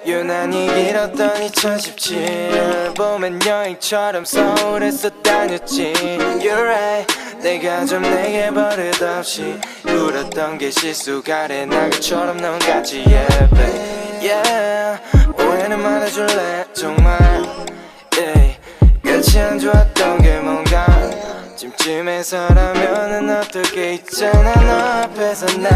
유난히 길었던 2017 봄엔 여행처럼 서울에서 다녔지 You're right 내가 좀 내게 버릇없이 울었던 게 실수가 돼 나그처럼 넌 같지 Yeah babe Yeah 오해는 말해줄래 정말 Yeah 끝이 안 좋았던 게 뭔가 찜찜해서라면은 어떻게 있잖아 너 앞에서 나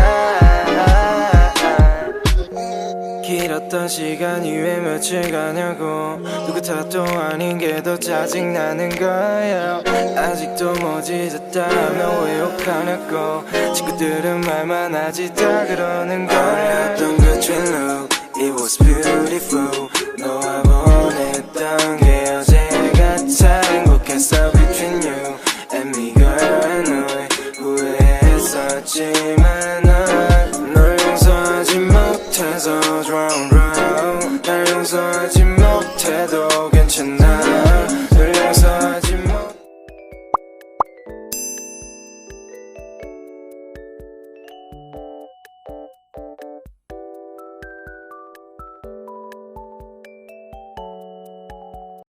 길었던 시간이 왜 며칠가냐고 누구 탓도 아닌 게 더 짜증나는 거야 아직도 못 잊었다면 왜 욕하냐고 친구들은 말만 하지 다 그러는 거야 어렸던 그 dream look It was beautiful 너와 보냈던 게 어제 같아 행복했어 between you and me girl 너의 후회했었지만